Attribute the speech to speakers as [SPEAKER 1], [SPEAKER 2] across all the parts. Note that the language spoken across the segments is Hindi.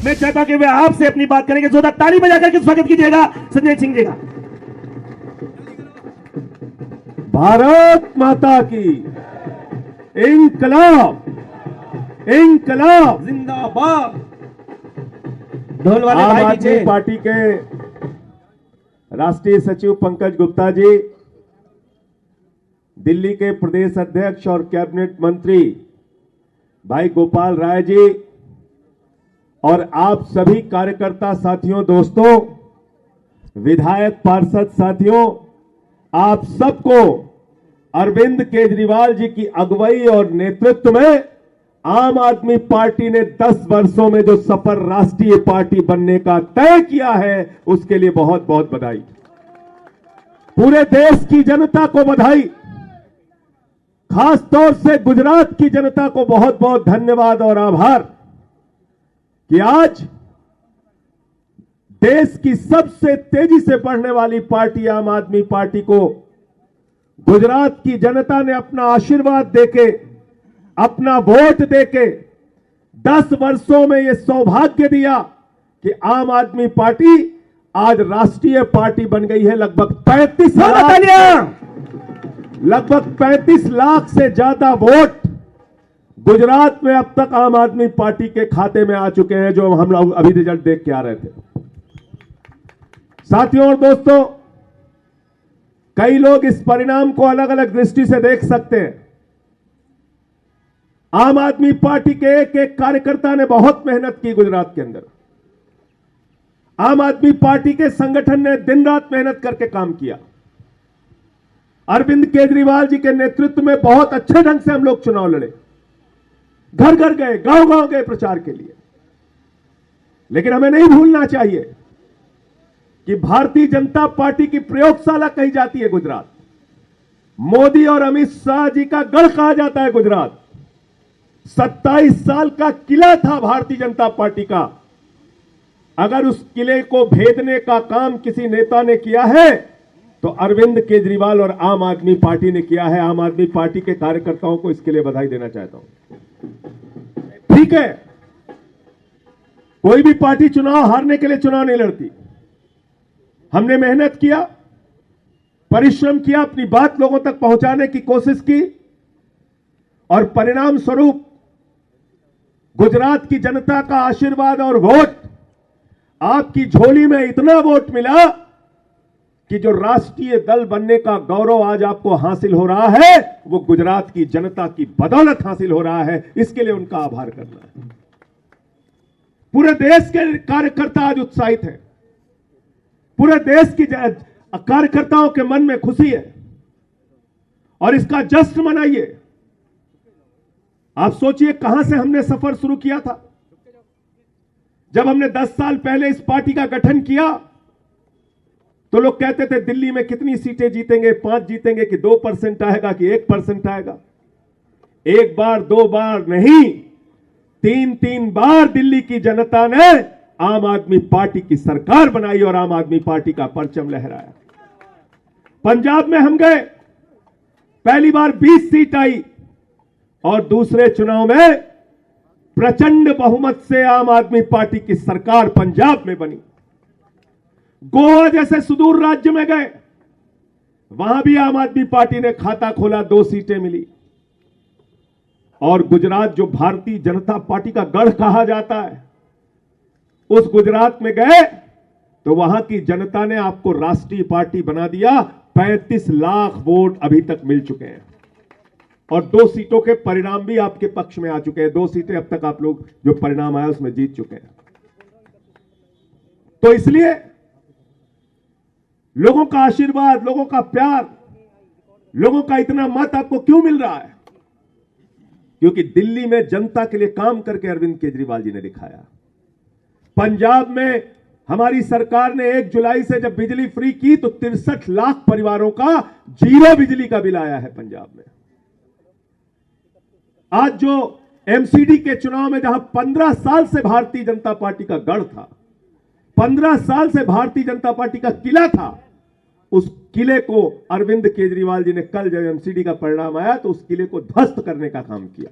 [SPEAKER 1] मैं चाहता कि वे आपसे अपनी बात करेंगे। जोरदार ताली बजाकर के स्वागत कीजिएगा संजय सिंह जी का।
[SPEAKER 2] भारत माता की इंकलाब, इंकलाब
[SPEAKER 1] जिंदाबाद। ढोल वाले
[SPEAKER 2] आम
[SPEAKER 1] भाई
[SPEAKER 2] आदमी
[SPEAKER 1] पीछे।
[SPEAKER 2] पार्टी के राष्ट्रीय सचिव पंकज गुप्ता जी, दिल्ली के प्रदेश अध्यक्ष और कैबिनेट मंत्री भाई गोपाल राय जी और आप सभी कार्यकर्ता साथियों, दोस्तों, विधायक पार्षद साथियों, आप सबको अरविंद केजरीवाल जी की अगुवाई और नेतृत्व में आम आदमी पार्टी ने 10 वर्षों में जो सफल राष्ट्रीय पार्टी बनने का तय किया है, उसके लिए बहुत बहुत बधाई। पूरे देश की जनता को बधाई, खास तौर से गुजरात की जनता को बहुत बहुत धन्यवाद और आभार कि आज देश की सबसे तेजी से बढ़ने वाली पार्टी आम आदमी पार्टी को गुजरात की जनता ने अपना आशीर्वाद देके, अपना वोट देके 10 वर्षों में यह सौभाग्य दिया कि आम आदमी पार्टी आज राष्ट्रीय पार्टी बन गई है। लगभग 35 लाख से ज्यादा वोट गुजरात में अब तक आम आदमी पार्टी के खाते में आ चुके हैं, जो हम लोग अभी रिजल्ट देख के आ रहे थे। साथियों और दोस्तों, कई लोग इस परिणाम को अलग अलग दृष्टि से देख सकते हैं। आम आदमी पार्टी के एक एक कार्यकर्ता ने बहुत मेहनत की गुजरात के अंदर। आम आदमी पार्टी के संगठन ने दिन रात मेहनत करके काम किया। अरविंद केजरीवाल जी के नेतृत्व में बहुत अच्छे ढंग से हम लोग चुनाव लड़े, घर घर गए, गांव गांव गए प्रचार के लिए। लेकिन हमें नहीं भूलना चाहिए कि भारतीय जनता पार्टी की प्रयोगशाला कही जाती है गुजरात। मोदी और अमित शाह जी का गढ़ कहा जाता है गुजरात। 27 साल का किला था भारतीय जनता पार्टी का। अगर उस किले को भेदने का काम किसी नेता ने किया है तो अरविंद केजरीवाल और आम आदमी पार्टी ने किया है। आम आदमी पार्टी के कार्यकर्ताओं को इसके लिए बधाई देना चाहता हूं। ठीक है, कोई भी पार्टी चुनाव हारने के लिए चुनाव नहीं लड़ती। हमने मेहनत किया, परिश्रम किया, अपनी बात लोगों तक पहुंचाने की कोशिश की और परिणाम स्वरूप गुजरात की जनता का आशीर्वाद और वोट, आपकी झोली में इतना वोट मिला कि जो राष्ट्रीय दल बनने का गौरव आज आपको हासिल हो रहा है, वो गुजरात की जनता की बदौलत हासिल हो रहा है। इसके लिए उनका आभार करना है। पूरे देश के कार्यकर्ता आज उत्साहित हैं। पूरे देश की कार्यकर्ताओं के मन में खुशी है और इसका जश्न मनाइए। आप सोचिए कहां से हमने सफर शुरू किया था। जब हमने 10 साल पहले इस पार्टी का गठन किया तो लोग कहते थे दिल्ली में कितनी सीटें जीतेंगे, 5 जीतेंगे कि 2% आएगा कि 1% आएगा। एक बार, 2 बार नहीं, 3 बार दिल्ली की जनता ने आम आदमी पार्टी की सरकार बनाई और आम आदमी पार्टी का परचम लहराया। पंजाब में हम गए, पहली बार 20 सीट आई और दूसरे चुनाव में प्रचंड बहुमत से आम आदमी पार्टी की सरकार पंजाब में बनी। गोवा जैसे सुदूर राज्य में गए, वहां भी आम आदमी पार्टी ने खाता खोला, 2 सीटें मिली। और गुजरात, जो भारतीय जनता पार्टी का गढ़ कहा जाता है, उस गुजरात में गए तो वहां की जनता ने आपको राष्ट्रीय पार्टी बना दिया। 35 लाख वोट अभी तक मिल चुके हैं और 2 सीटों के परिणाम भी आपके पक्ष में आ चुके हैं। 2 सीटें अब तक आप लोग जो परिणाम आया उसमें जीत चुके हैं। तो इसलिए लोगों का आशीर्वाद, लोगों का प्यार, लोगों का इतना मत आपको क्यों मिल रहा है? क्योंकि दिल्ली में जनता के लिए काम करके अरविंद केजरीवाल जी ने दिखाया। पंजाब में हमारी सरकार ने 1 जुलाई से जब बिजली फ्री की तो 63 लाख परिवारों का 0 बिजली का बिल आया है पंजाब में। आज जो एमसीडी के चुनाव में जहां 15 साल से भारतीय जनता पार्टी का गढ़ था, 15 साल से भारतीय जनता पार्टी का किला था, उस किले को अरविंद केजरीवाल जी ने, कल जब एमसीडी का परिणाम आया तो उस किले को ध्वस्त करने का काम किया।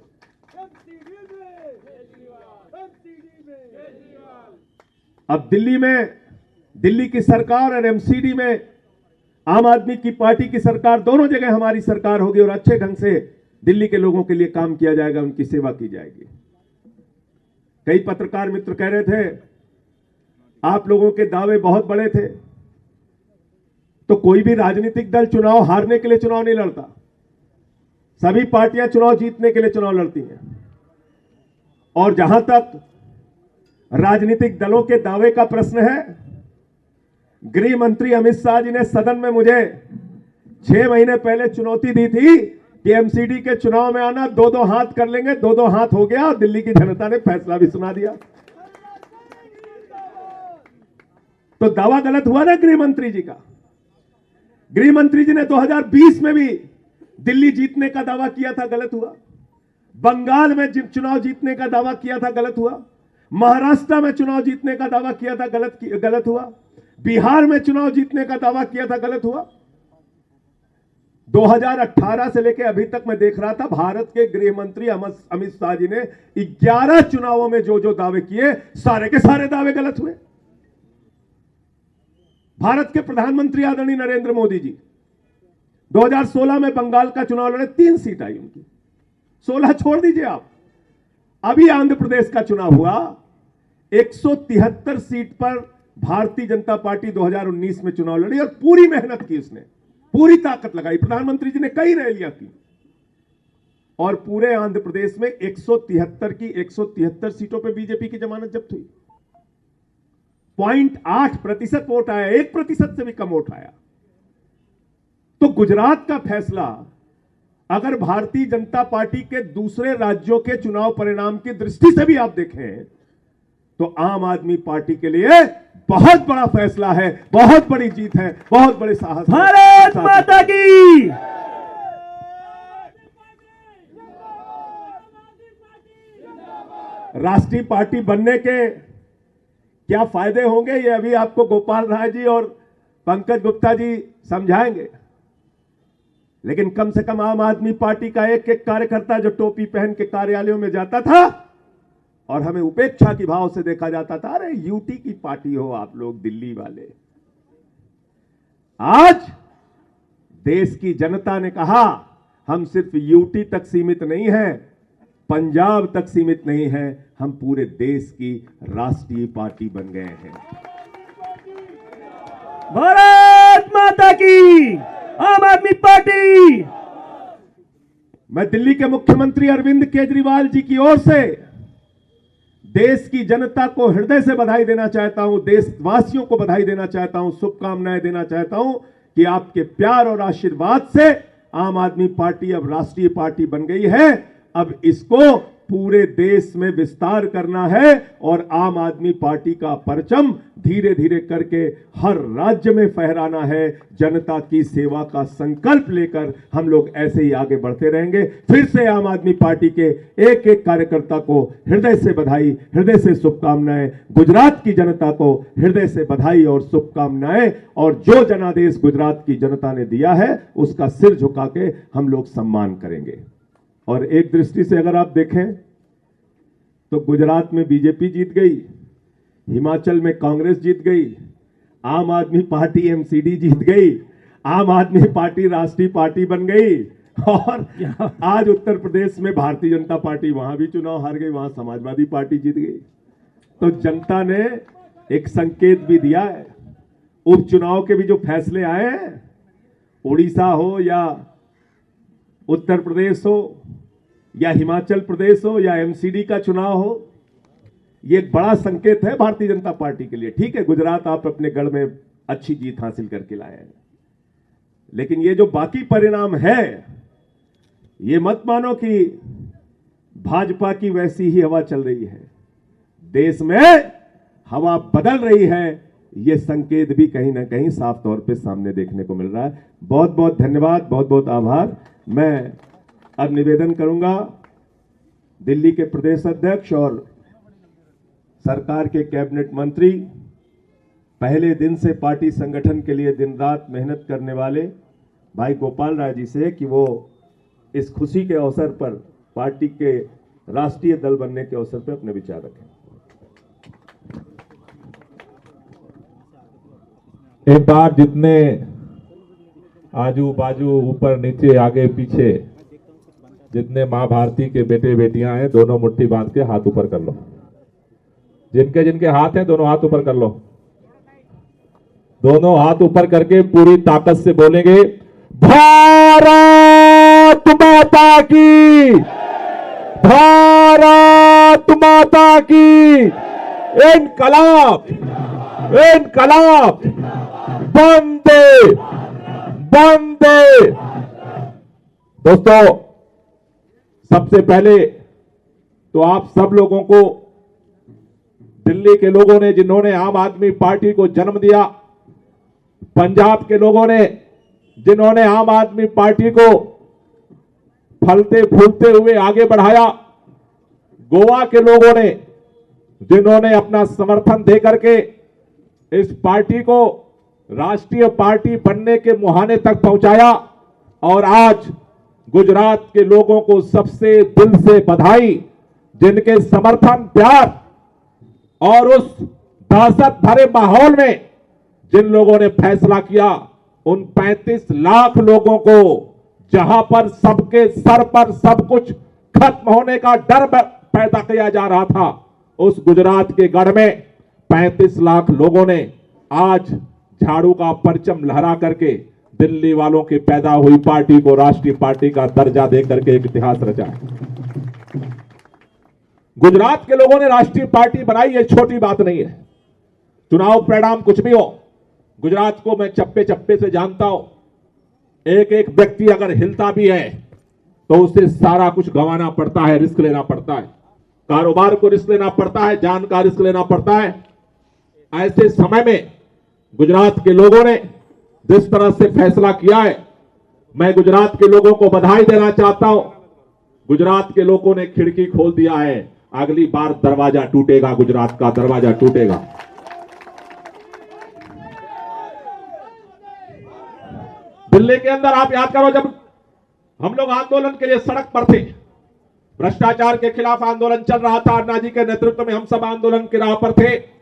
[SPEAKER 2] अब दिल्ली की सरकार और एमसीडी में आम आदमी की पार्टी की सरकार, दोनों जगह हमारी सरकार होगी और अच्छे ढंग से दिल्ली के लोगों के लिए काम किया जाएगा, उनकी सेवा की जाएगी। कई पत्रकार मित्र कह रहे थे आप लोगों के दावे बहुत बड़े थे, तो कोई भी राजनीतिक दल चुनाव हारने के लिए चुनाव नहीं लड़ता, सभी पार्टियां चुनाव जीतने के लिए चुनाव लड़ती हैं। और जहां तक राजनीतिक दलों के दावे का प्रश्न है, गृह मंत्री अमित शाह जी ने सदन में मुझे 6 महीने पहले चुनौती दी थी कि एमसीडी के चुनाव में आना, 2-2 हाथ कर लेंगे। 2-2 हाथ हो गया और दिल्ली की जनता ने फैसला भी सुना दिया। तो दावा गलत हुआ ना गृह मंत्री जी का। गृह मंत्री जी ने 2020 में भी दिल्ली जीतने का दावा किया था, गलत हुआ। बंगाल में चुनाव जीतने का दावा किया था, गलत हुआ। महाराष्ट्र में चुनाव जीतने का दावा किया था, गलत हुआ। बिहार में चुनाव जीतने का दावा किया था, गलत हुआ। 2018 से लेकर अभी तक मैं देख रहा था, भारत के गृह मंत्री अमित शाह जी ने 11 चुनावों में जो जो दावे किए, सारे के सारे दावे गलत हुए। भारत के प्रधानमंत्री आदरणीय नरेंद्र मोदी जी 2016 में बंगाल का चुनाव लड़े, 3 सीट आई उनकी। 16 छोड़ दीजिए आप, अभी आंध्र प्रदेश का चुनाव हुआ, 173 सीट पर भारतीय जनता पार्टी 2019 में चुनाव लड़ी और पूरी मेहनत की, उसने पूरी ताकत लगाई। प्रधानमंत्री जी ने कई रैलियां की और पूरे आंध्र प्रदेश में 173 की 173 सीटों पर बीजेपी की जमानत जब्त हुई। 0.8% वोट आया, 1% से भी कम वोट आया। तो गुजरात का फैसला अगर भारतीय जनता पार्टी के दूसरे राज्यों के चुनाव परिणाम की दृष्टि से भी आप देखें तो आम आदमी पार्टी के लिए बहुत बड़ा फैसला है, बहुत बड़ी जीत है, बहुत बड़े साहस।
[SPEAKER 1] भारत माता की।
[SPEAKER 2] राष्ट्रीय पार्टी बनने के क्या फायदे होंगे, ये अभी आपको गोपाल राय जी और पंकज गुप्ता जी समझाएंगे। लेकिन कम से कम आम आदमी पार्टी का एक एक कार्यकर्ता जो टोपी पहन के कार्यालयों में जाता था और हमें उपेक्षा की भाव से देखा जाता था, अरे यूटी की पार्टी हो आप लोग दिल्ली वाले। आज देश की जनता ने कहा हम सिर्फ यूटी तक सीमित नहीं है, पंजाब तक सीमित नहीं है, हम पूरे देश की राष्ट्रीय पार्टी बन गए हैं।
[SPEAKER 1] भारत माता की। आम आदमी पार्टी।
[SPEAKER 2] मैं दिल्ली के मुख्यमंत्री अरविंद केजरीवाल जी की ओर से देश की जनता को हृदय से बधाई देना चाहता हूं, देशवासियों को बधाई देना चाहता हूं, शुभकामनाएं देना चाहता हूं कि आपके प्यार और आशीर्वाद से आम आदमी पार्टी अब राष्ट्रीय पार्टी बन गई है। अब इसको पूरे देश में विस्तार करना है और आम आदमी पार्टी का परचम धीरे धीरे करके हर राज्य में फहराना है। जनता की सेवा का संकल्प लेकर हम लोग ऐसे ही आगे बढ़ते रहेंगे। फिर से आम आदमी पार्टी के एक एक कार्यकर्ता को हृदय से बधाई, हृदय से शुभकामनाएं। गुजरात की जनता को हृदय से बधाई और शुभकामनाएं। और जो जनादेश गुजरात की जनता ने दिया है उसका सिर झुका के हम लोग सम्मान करेंगे। और एक दृष्टि से अगर आप देखें तो गुजरात में बीजेपी जीत गई, हिमाचल में कांग्रेस जीत गई, आम आदमी पार्टी एमसीडी जीत गई, आम आदमी पार्टी राष्ट्रीय पार्टी बन गई और आज उत्तर प्रदेश में भारतीय जनता पार्टी वहां भी चुनाव हार गई, वहां समाजवादी पार्टी जीत गई। तो जनता ने एक संकेत भी दिया है। उपचुनाव के भी जो फैसले आए हैं, उड़ीसा हो या उत्तर प्रदेश हो या हिमाचल प्रदेश हो या एमसीडी का चुनाव हो, ये एक बड़ा संकेत है भारतीय जनता पार्टी के लिए। ठीक है, गुजरात आप अपने गढ़ में अच्छी जीत हासिल करके लाए हैं, लेकिन ये जो बाकी परिणाम है, ये मत मानो कि भाजपा की वैसी ही हवा चल रही है। देश में हवा बदल रही है, ये संकेत भी कहीं ना कहीं साफ तौर पे सामने देखने को मिल रहा है। बहुत बहुत धन्यवाद, बहुत बहुत आभार। मैं अब निवेदन करूंगा दिल्ली के प्रदेश अध्यक्ष और सरकार के कैबिनेट मंत्री, पहले दिन से पार्टी संगठन के लिए दिन रात मेहनत करने वाले भाई गोपाल राय जी से कि वो इस खुशी के अवसर पर, पार्टी के राष्ट्रीय दल बनने के अवसर पर अपने विचार रखें।
[SPEAKER 3] एक बार जितने आजू बाजू ऊपर नीचे आगे पीछे जितने मां भारती के बेटे बेटियां हैं, दोनों मुट्ठी बांध के हाथ ऊपर कर लो। जिनके जिनके हाथ हैं दोनों हाथ ऊपर कर लो। दोनों हाथ ऊपर करके पूरी ताकत से बोलेंगे, भारत माता की, भारत माता की, इनकलाब, इनकलाब, वंदे वंदे। दोस्तों, सबसे पहले तो आप सब लोगों को, दिल्ली के लोगों ने जिन्होंने आम आदमी पार्टी को जन्म दिया, पंजाब के लोगों ने जिन्होंने आम आदमी पार्टी को फलते फूलते हुए आगे बढ़ाया, गोवा के लोगों ने जिन्होंने अपना समर्थन देकर के इस पार्टी को राष्ट्रीय पार्टी बनने के मुहाने तक पहुंचाया, और आज गुजरात के लोगों को सबसे दिल से बधाई, जिनके समर्थन, प्यार और उस दहशत भरे माहौल में जिन लोगों ने फैसला किया, उन 35 लाख लोगों को, जहां पर सबके सर पर सब कुछ खत्म होने का डर पैदा किया जा रहा था, उस गुजरात के गढ़ में 35 लाख लोगों ने आज झाड़ू का परचम लहरा करके दिल्ली वालों की पैदा हुई पार्टी को राष्ट्रीय पार्टी का दर्जा देकर के एक इतिहास रचा है। गुजरात के लोगों ने राष्ट्रीय पार्टी बनाई, ये छोटी बात नहीं है। चुनाव परिणाम कुछ भी हो, गुजरात को मैं चप्पे चप्पे से जानता हूं। एक एक व्यक्ति अगर हिलता भी है तो उसे सारा कुछ गंवाना पड़ता है, रिस्क लेना पड़ता है, कारोबार को रिस्क लेना पड़ता है, जान का रिस्क लेना पड़ता है। ऐसे समय में गुजरात के लोगों ने जिस तरह से फैसला किया है, मैं गुजरात के लोगों को बधाई देना चाहता हूं। गुजरात के लोगों ने खिड़की खोल दिया है, अगली बार दरवाजा टूटेगा, गुजरात का दरवाजा टूटेगा। दिल्ली के अंदर आप याद करो, जब हम लोग आंदोलन के लिए सड़क पर थे, भ्रष्टाचार के खिलाफ आंदोलन चल रहा था, अन्ना जी के नेतृत्व में हम सब आंदोलन की राह पर थे।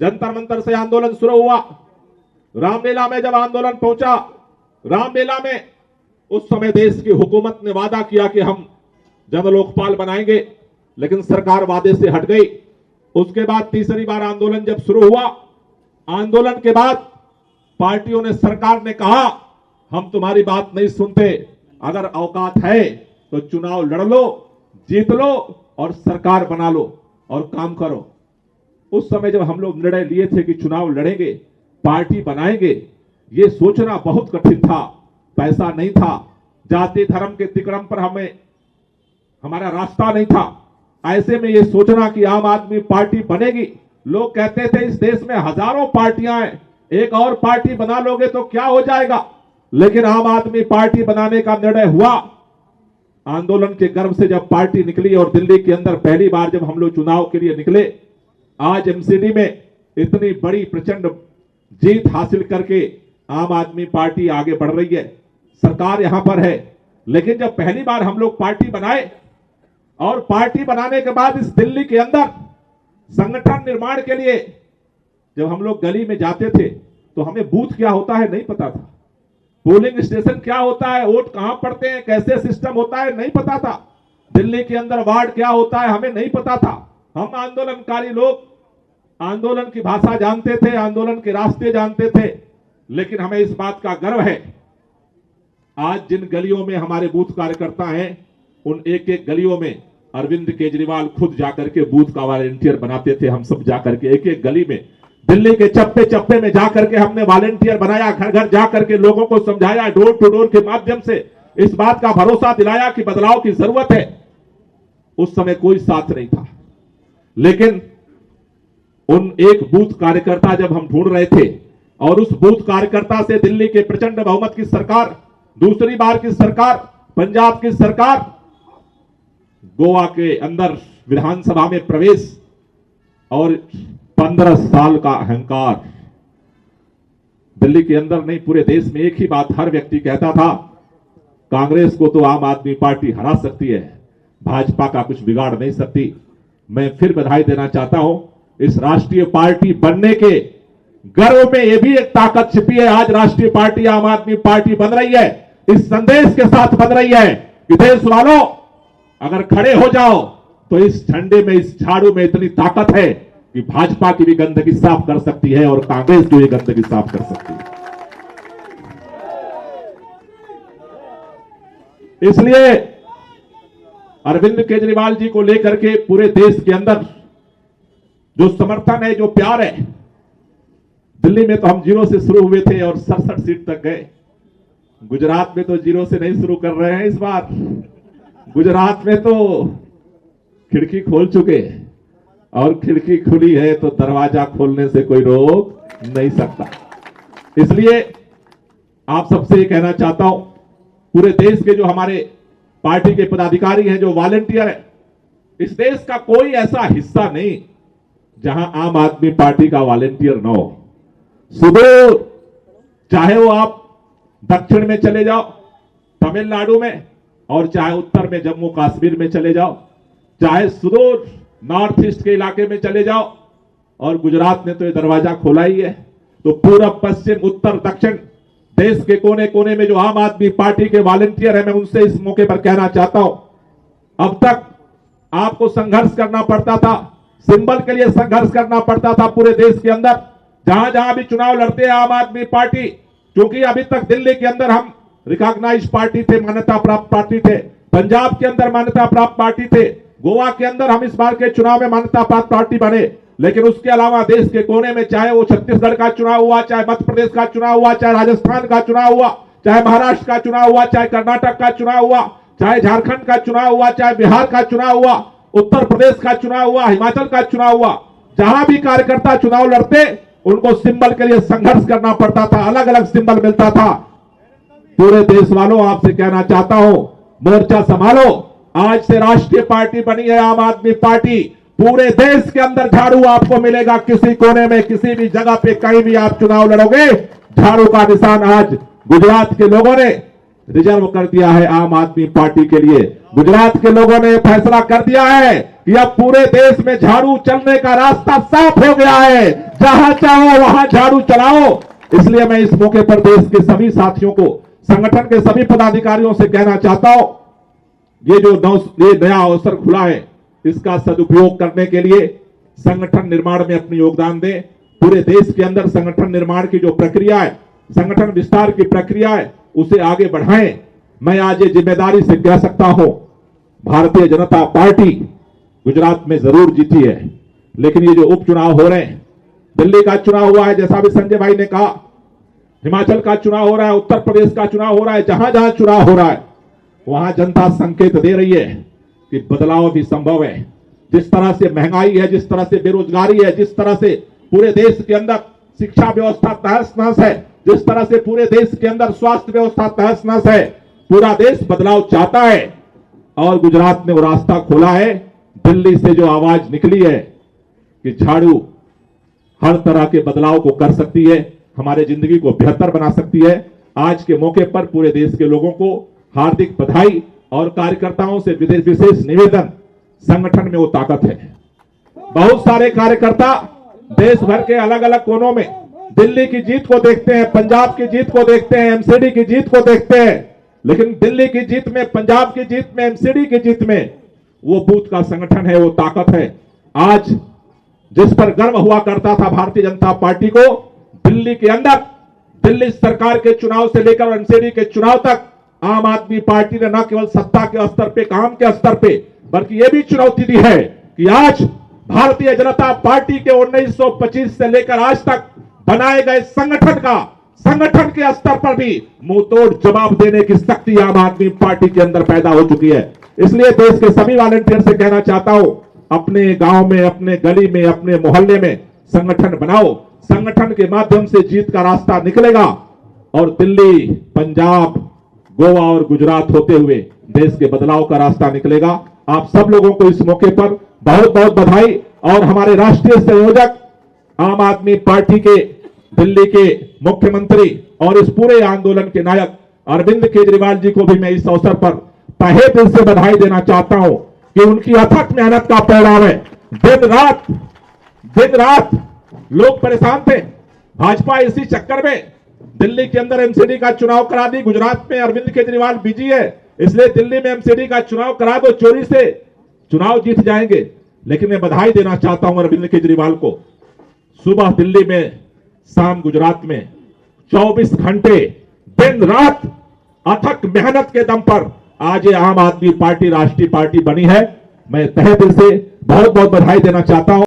[SPEAKER 3] जंतर मंतर से आंदोलन शुरू हुआ, रामलीला में जब आंदोलन पहुंचा, रामलीला में उस समय देश की हुकूमत ने वादा किया कि हम जन लोकपाल बनाएंगे, लेकिन सरकार वादे से हट गई। उसके बाद तीसरी बार आंदोलन जब शुरू हुआ, आंदोलन के बाद पार्टियों ने, सरकार ने कहा, हम तुम्हारी बात नहीं सुनते, अगर औकात है तो चुनाव लड़ लो, जीत लो और सरकार बना लो और काम करो। उस समय जब हम लोग निर्णय लिए थे कि चुनाव लड़ेंगे, पार्टी बनाएंगे, ये सोचना बहुत कठिन था, पैसा नहीं था, जाति धर्म के तिकड़म पर हमारा रास्ता नहीं था। ऐसे में ये सोचना कि आम आदमी पार्टी बनेगी, लोग कहते थे इस देश में हजारों पार्टियां हैं, एक और पार्टी बना लोगे तो क्या हो जाएगा, लेकिन आम आदमी पार्टी बनाने का निर्णय हुआ। आंदोलन के गर्भ से जब पार्टी निकली और दिल्ली के अंदर पहली बार जब हम लोग चुनाव के लिए निकले, आज एमसीडी में इतनी बड़ी प्रचंड जीत हासिल करके आम आदमी पार्टी आगे बढ़ रही है, सरकार यहां पर है। लेकिन जब पहली बार हम लोग पार्टी बनाए और पार्टी बनाने के बाद इस दिल्ली के अंदर संगठन निर्माण के लिए जब हम लोग गली में जाते थे तो हमें बूथ क्या होता है नहीं पता था, पोलिंग स्टेशन क्या होता है, वोट कहां पड़ते हैं, कैसे सिस्टम होता है नहीं पता था, दिल्ली के अंदर वार्ड क्या होता है हमें नहीं पता था। हम आंदोलनकारी लोग आंदोलन की भाषा जानते थे, आंदोलन के रास्ते जानते थे, लेकिन हमें इस बात का गर्व है, आज जिन गलियों में हमारे बूथ कार्यकर्ता हैं, उन एक एक गलियों में अरविंद केजरीवाल खुद जाकर के बूथ का वॉलंटियर बनाते थे। हम सब जाकर के एक एक गली में, दिल्ली के चप्पे चप्पे में जाकर के हमने वॉलंटियर बनाया, घर घर जाकर के लोगों को समझाया, डोर टू डोर के माध्यम से इस बात का भरोसा दिलाया कि बदलाव की जरूरत है। उस समय कोई साथ नहीं था, लेकिन उन एक बूथ कार्यकर्ता जब हम ढूंढ रहे थे और उस बूथ कार्यकर्ता से दिल्ली के प्रचंड बहुमत की सरकार, दूसरी बार की सरकार, पंजाब की सरकार, गोवा के अंदर विधानसभा में प्रवेश और 15 साल का अहंकार। दिल्ली के अंदर नहीं, पूरे देश में एक ही बात हर व्यक्ति कहता था, कांग्रेस को तो आम आदमी पार्टी हरा सकती है, भाजपा का कुछ बिगाड़ नहीं सकती। मैं फिर बधाई देना चाहता हूं, इस राष्ट्रीय पार्टी बनने के गर्व में यह भी एक ताकत छिपी है। आज राष्ट्रीय पार्टी आम आदमी पार्टी बन रही है, इस संदेश के साथ बन रही है कि देश वालों, अगर खड़े हो जाओ तो इस झंडे में, इस झाड़ू में इतनी ताकत है कि भाजपा की भी गंदगी साफ कर सकती है और कांग्रेस की भी गंदगी साफ कर सकती है। इसलिए अरविंद केजरीवाल जी को लेकर के पूरे देश के अंदर जो समर्थन है, जो प्यार है, दिल्ली में तो हम 0 से शुरू हुए थे और 67 सीट तक गए। गुजरात में तो 0 से नहीं शुरू कर रहे हैं इस बार, गुजरात में तो खिड़की खोल चुके हैं और खिड़की खुली है तो दरवाजा खोलने से कोई रोक नहीं सकता। इसलिए आप सबसे ये कहना चाहता हूं, पूरे देश के जो हमारे पार्टी के पदाधिकारी हैं, जो वॉलंटियर हैं, इस देश का कोई ऐसा हिस्सा नहीं जहां आम आदमी पार्टी का वॉलंटियर न हो। सुदूर, चाहे वो आप दक्षिण में चले जाओ तमिलनाडु में, और चाहे उत्तर में जम्मू कश्मीर में चले जाओ, चाहे सुदूर नॉर्थ ईस्ट के इलाके में चले जाओ, और गुजरात ने तो ये दरवाजा खोला ही है। तो पूरब, पश्चिम, उत्तर, दक्षिण, देश के कोने कोने में जो आम आदमी पार्टी के वॉलंटियर हैं, मैं उनसे इस मौके पर कहना चाहता हूं, अब तक आपको संघर्ष करना पड़ता था, सिंबल के लिए संघर्ष करना पड़ता था पूरे देश के अंदर। जहां जहां भी चुनाव लड़ते हैं आम आदमी पार्टी, क्योंकि अभी तक दिल्ली के अंदर हम रिकॉग्नाइज्ड पार्टी थे, मान्यता प्राप्त पार्टी थे, पंजाब के अंदर मान्यता प्राप्त पार्टी थे, गोवा के अंदर हम इस बार के चुनाव में मान्यता प्राप्त पार्टी बने। लेकिन उसके अलावा देश के कोने में, चाहे वो छत्तीसगढ़ का चुनाव हुआ, चाहे मध्य प्रदेश का चुनाव हुआ, चाहे राजस्थान का चुनाव हुआ, चाहे महाराष्ट्र का चुनाव हुआ, चाहे कर्नाटक का चुनाव हुआ, चाहे झारखंड का चुनाव हुआ, चाहे बिहार का चुनाव हुआ, उत्तर प्रदेश का चुनाव हुआ, हिमाचल का चुनाव हुआ, जहां भी कार्यकर्ता चुनाव लड़ते उनको सिंबल के लिए संघर्ष करना पड़ता था, अलग अलग सिंबल मिलता था। पूरे देश वालों, आपसे कहना चाहता हूं, मोर्चा संभालो। आज से राष्ट्रीय पार्टी बनी है आम आदमी पार्टी। पूरे देश के अंदर झाड़ू आपको मिलेगा, किसी कोने में, किसी भी जगह पे, कहीं भी आप चुनाव लड़ोगे, झाड़ू का निशान आज गुजरात के लोगों ने रिजर्व कर दिया है आम आदमी पार्टी के लिए। गुजरात के लोगों ने फैसला कर दिया है कि अब पूरे देश में झाड़ू चलने का रास्ता साफ हो गया है, जहां चाहो वहां झाड़ू चलाओ। इसलिए मैं इस मौके पर देश के सभी साथियों को, संगठन के सभी पदाधिकारियों से कहना चाहता हूं, ये जो नया अवसर खुला है, इसका सदुपयोग करने के लिए संगठन निर्माण में अपनी योगदान दें। पूरे देश के अंदर संगठन निर्माण की जो प्रक्रिया है, संगठन विस्तार की प्रक्रिया है, उसे आगे बढ़ाएं। मैं आज ये जिम्मेदारी से कह सकता हूं, भारतीय जनता पार्टी गुजरात में जरूर जीती है, लेकिन ये जो उपचुनाव हो रहे हैं, दिल्ली का चुनाव हुआ है, जैसा भी संजय भाई ने कहा, हिमाचल का चुनाव हो रहा है, उत्तर प्रदेश का चुनाव हो रहा है, जहां जहां चुनाव हो रहा है वहां जनता संकेत दे रही है कि बदलाव भी संभव है। जिस तरह से महंगाई है, जिस तरह से बेरोजगारी है, जिस तरह से पूरे देश के अंदर शिक्षा व्यवस्था तहस नहस है, जिस तरह से पूरे देश के अंदर स्वास्थ्य व्यवस्था तहस नहस है, पूरा देश बदलाव चाहता है। और गुजरात ने वो रास्ता खोला है। दिल्ली से जो आवाज निकली है कि झाड़ू हर तरह के बदलाव को कर सकती है, हमारे जिंदगी को बेहतर बना सकती है, आज के मौके पर पूरे देश के लोगों को हार्दिक बधाई और कार्यकर्ताओं से विशेष निवेदन, संगठन में वो ताकत है। बहुत सारे कार्यकर्ता देश भर के अलग अलग कोनों में दिल्ली की जीत को देखते हैं, पंजाब की जीत को देखते हैं, एमसीडी की जीत को देखते हैं, लेकिन दिल्ली की जीत में, पंजाब की जीत में, एमसीडी की जीत में वो बूथ का संगठन है, वो ताकत है। आज जिस पर गर्व हुआ करता था भारतीय जनता पार्टी को, दिल्ली के अंदर, दिल्ली सरकार के चुनाव से लेकर एमसीडी के चुनाव तक आम आदमी पार्टी ने न केवल सत्ता के स्तर पे, काम के स्तर पे, बल्कि यह भी चुनौती दी है कि आज भारतीय जनता पार्टी के 1925 से लेकर आज तक बनाए गए संगठन के स्तर पर भी मुंहतोड़ जवाब देने की शक्ति आम आदमी पार्टी के अंदर पैदा हो चुकी है। इसलिए देश के सभी वॉलंटियर से कहना चाहता हूं, अपने गांव में, अपने गली में, अपने मोहल्ले में संगठन बनाओ। संगठन के माध्यम से जीत का रास्ता निकलेगा और दिल्ली, पंजाब, गोवा और गुजरात होते हुए देश के बदलाव का रास्ता निकलेगा। आप सब लोगों को इस मौके पर बहुत बहुत बधाई। और हमारे राष्ट्रीय संयोजक, आम आदमी पार्टी के दिल्ली के मुख्यमंत्री और इस पूरे आंदोलन के नायक अरविंद केजरीवाल जी को भी मैं इस अवसर पर तहे दिल से बधाई देना चाहता हूं कि उनकी अथक मेहनत का परिणाम है। दिन रात लोग परेशान थे, भाजपा इसी चक्कर में दिल्ली के अंदर एमसीडी का चुनाव करा दी। गुजरात में अरविंद केजरीवाल बिजी है, इसलिए दिल्ली में एमसीडी का चुनाव करा दो, चोरी से चुनाव जीत जाएंगे। लेकिन मैं बधाई देना चाहता हूं अरविंद केजरीवाल को। सुबह दिल्ली में, शाम गुजरात में, 24 घंटे दिन रात अथक मेहनत के दम पर आज ये आम आदमी पार्टी राष्ट्रीय पार्टी बनी है। मैं तहे दिल से बहुत बहुत बधाई देना चाहता हूं।